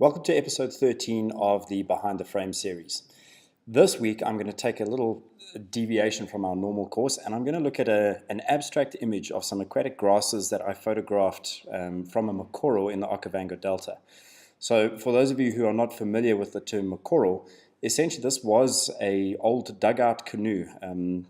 Welcome to episode 13 of the Behind the Frame series. This week I'm going to take a little deviation from our normal course and I'm going to look at an abstract image of some aquatic grasses that I photographed from a mackerel in the Okavango Delta. So for those of you who are not familiar with the term mackerel, essentially this was an old dugout canoe.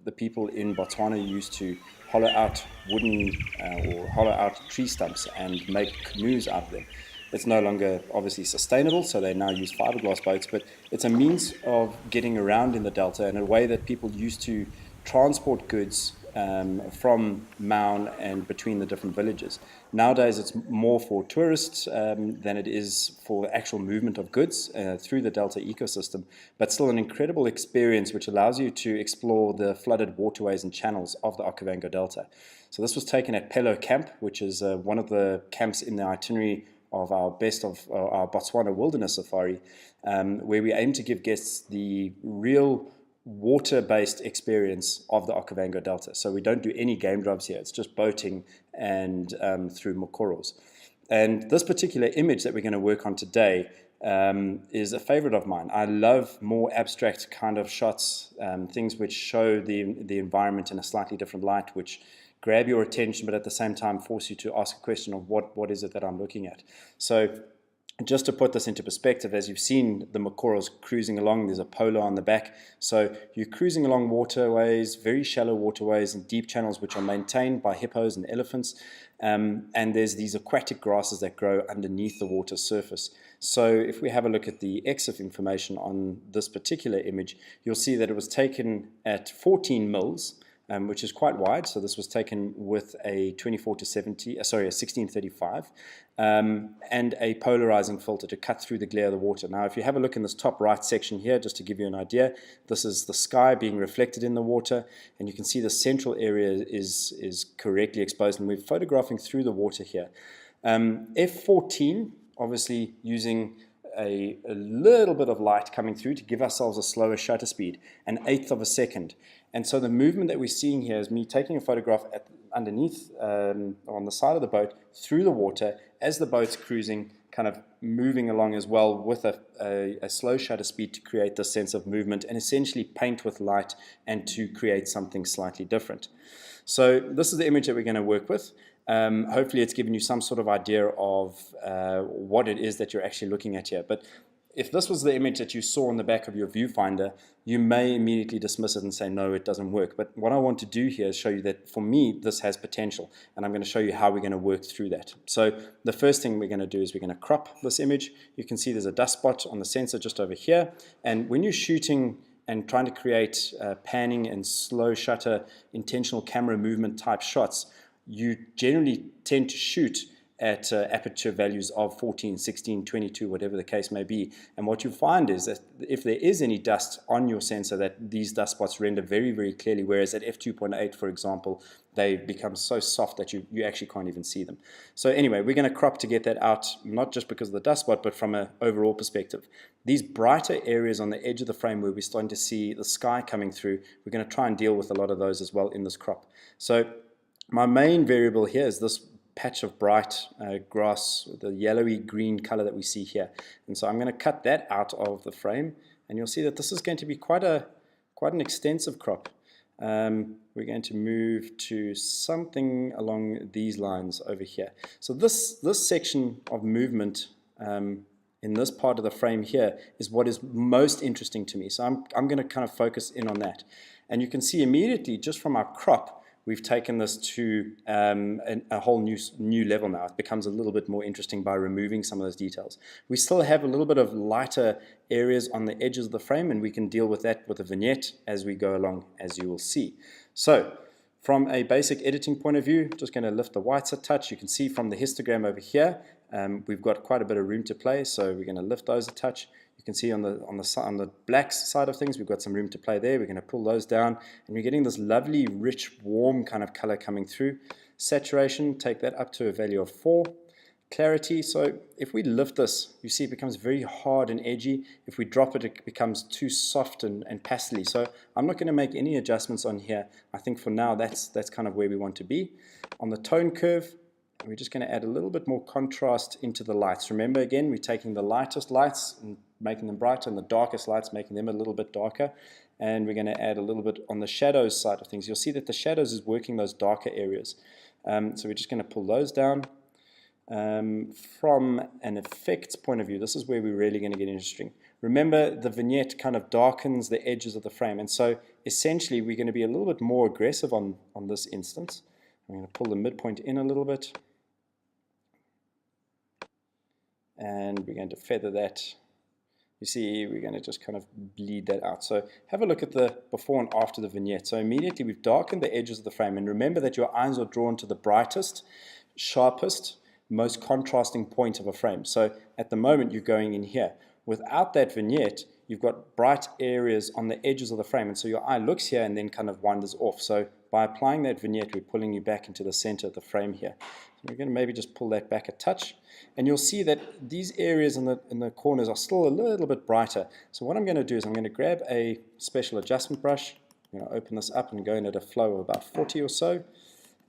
The people in Botswana used to hollow out wooden or hollow out tree stumps and make canoes out of them. It's no longer obviously sustainable, so they now use fiberglass boats, but it's a means of getting around in the Delta in a way that people used to transport goods from Maun and between the different villages. Nowadays it's more for tourists than it is for the actual movement of goods through the Delta ecosystem, but still an incredible experience which allows you to explore the flooded waterways and channels of the Okavango Delta. So this was taken at Pello Camp, which is one of the camps in the itinerary of our best of our Botswana wilderness safari, where we aim to give guests the real water-based experience of the Okavango Delta. So we don't do any game drives here. It's just boating and through mackerels. And this particular image that we're going to work on today is a favorite of mine. I love more abstract kind of shots, things which show the environment in a slightly different light, which grab your attention, but at the same time force you to ask a question of what is it that I'm looking at. So just to put this into perspective, as you've seen the mackerels cruising along, there's a polo on the back. So you're cruising along waterways, very shallow waterways and deep channels which are maintained by hippos and elephants. And there's these aquatic grasses that grow underneath the water surface. So if we have a look at the EXIF information on this particular image, you'll see that it was taken at 14 mils, which is quite wide. So this was taken with a 1635, and a polarizing filter to cut through the glare of the water. Now, if you have a look in this top right section here, just to give you an idea, this is the sky being reflected in the water, and you can see the central area is correctly exposed, and we're photographing through the water here. F14, obviously using a little bit of light coming through to give ourselves a slower shutter speed, an eighth of a second. And so the movement that we're seeing here is me taking a photograph underneath on the side of the boat through the water as the boat's cruising, kind of moving along as well with a slow shutter speed to create this sense of movement and essentially paint with light and to create something slightly different. So this is the image that we're going to work with. Hopefully it's given you some sort of idea of what it is that you're actually looking at here. But if this was the image that you saw on the back of your viewfinder, you may immediately dismiss it and say, no, it doesn't work. But what I want to do here is show you that for me, this has potential. And I'm going to show you how we're going to work through that. So the first thing we're going to do is we're going to crop this image. You can see there's a dust spot on the sensor just over here. And when you're shooting and trying to create panning and slow shutter, intentional camera movement type shots, you generally tend to shoot at aperture values of 14, 16, 22, whatever the case may be. And what you find is that if there is any dust on your sensor, that these dust spots render very, very clearly, whereas at f2.8, for example, they become so soft that you actually can't even see them. So anyway, we're going to crop to get that out, not just because of the dust spot, but from an overall perspective. These brighter areas on the edge of the frame where we're starting to see the sky coming through, we're going to try and deal with a lot of those as well in this crop. So my main variable here is this patch of bright grass, the yellowy green color that we see here. And so I'm going to cut that out of the frame, and you'll see that this is going to be quite an extensive crop. We're going to move to something along these lines over here. So this section of movement in this part of the frame here is what is most interesting to me. So I'm going to kind of focus in on that. And you can see immediately just from our crop, we've taken this to a whole new level now. It becomes a little bit more interesting by removing some of those details. We still have a little bit of lighter areas on the edges of the frame, and we can deal with that with a vignette as we go along, as you will see. So from a basic editing point of view, just going to lift the whites a touch. You can see from the histogram over here, we've got quite a bit of room to play, so we're going to lift those a touch. You can see on the black side of things, we've got some room to play there. We're going to pull those down, and we're getting this lovely, rich, warm kind of color coming through. Saturation, take that up to a value of 4. Clarity, so if we lift this, you see it becomes very hard and edgy. If we drop it, it becomes too soft and pastely. So I'm not going to make any adjustments on here. I think for now, that's kind of where we want to be. On the tone curve, we're just going to add a little bit more contrast into the lights. Remember, again, we're taking the lightest lights and making them brighter, and the darkest lights, making them a little bit darker. And we're going to add a little bit on the shadows side of things. You'll see that the shadows is working those darker areas. So we're just going to pull those down. From an effects point of view, this is where we're really going to get interesting. Remember, the vignette kind of darkens the edges of the frame, and so essentially we're going to be a little bit more aggressive on this instance. I'm going to pull the midpoint in a little bit, and we're going to feather that. You see, we're going to just kind of bleed that out. So have a look at the before and after the vignette. So immediately we've darkened the edges of the frame, and remember that your eyes are drawn to the brightest, sharpest, most contrasting point of a frame. So at the moment you're going in here. Without that vignette, you've got bright areas on the edges of the frame, and so your eye looks here and then kind of wanders off. So by applying that vignette, we're pulling you back into the center of the frame here. So we're going to maybe just pull that back a touch, and you'll see that these areas in the corners are still a little bit brighter. So what I'm going to do is I'm going to grab a special adjustment brush. I'm going to open this up and go in at a flow of about 40 or so.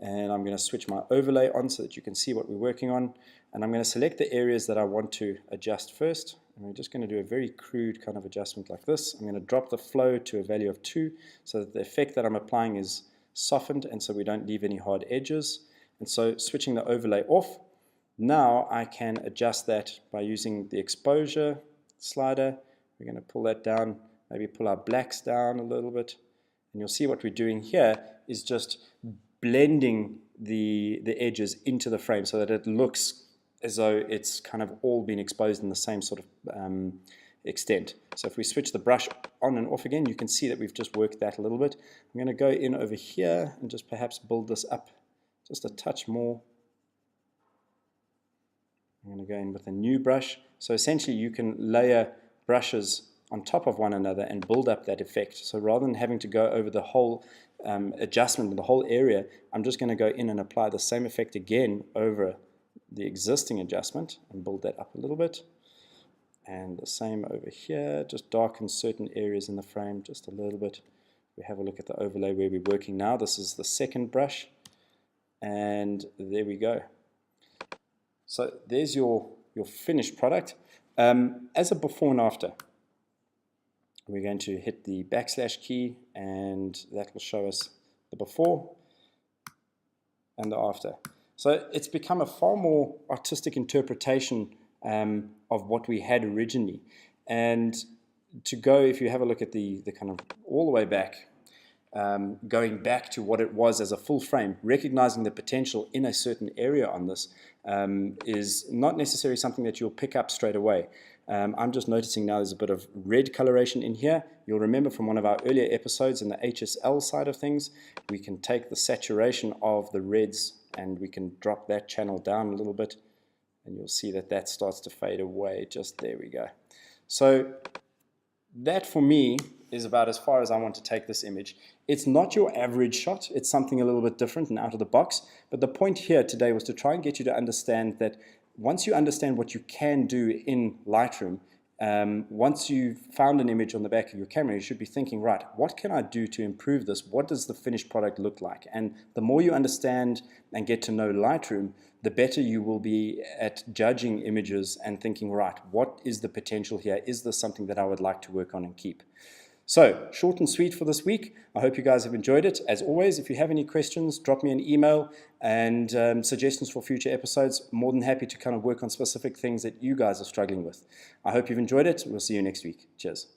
And I'm going to switch my overlay on so that you can see what we're working on. And I'm going to select the areas that I want to adjust first. And we're just going to do a very crude kind of adjustment like this. I'm going to drop the flow to a value of 2 so that the effect that I'm applying is softened and so we don't leave any hard edges. And so switching the overlay off, now I can adjust that by using the exposure slider. We're going to pull that down, maybe pull our blacks down a little bit. And you'll see what we're doing here is just blending the edges into the frame so that it looks as though it's kind of all been exposed in the same sort of extent. So if we switch the brush on and off again, you can see that we've just worked that a little bit. I'm going to go in over here and just perhaps build this up just a touch more. I'm going to go in with a new brush. So essentially you can layer brushes on top of one another and build up that effect. So rather than having to go over the whole adjustment in the whole area, I'm just going to go in and apply the same effect again over the existing adjustment and build that up a little bit. And the same over here, just darken certain areas in the frame just a little bit. We have a look at the overlay where we're working now. This is the second brush, and there we go. So there's your finished product. As a before and after, we're going to hit the backslash key, and that will show us the before and the after. So it's become a far more artistic interpretation of what we had originally. And to go, if you have a look at the kind of all the way back, going back to what it was as a full frame, recognizing the potential in a certain area on this is not necessarily something that you'll pick up straight away. I'm just noticing now there's a bit of red coloration in here. You'll remember from one of our earlier episodes in the HSL side of things, we can take the saturation of the reds and we can drop that channel down a little bit, and you'll see that that starts to fade away. Just there we go. So that for me is about as far as I want to take this image. It's not your average shot. It's something a little bit different and out of the box. But the point here today was to try and get you to understand that once you understand what you can do in Lightroom, once you've found an image on the back of your camera, you should be thinking, right, what can I do to improve this? What does the finished product look like? And the more you understand and get to know Lightroom, the better you will be at judging images and thinking, right, what is the potential here? Is this something that I would like to work on and keep? So, short and sweet for this week. I hope you guys have enjoyed it. As always, if you have any questions, drop me an email and suggestions for future episodes. More than happy to kind of work on specific things that you guys are struggling with. I hope you've enjoyed it. We'll see you next week. Cheers.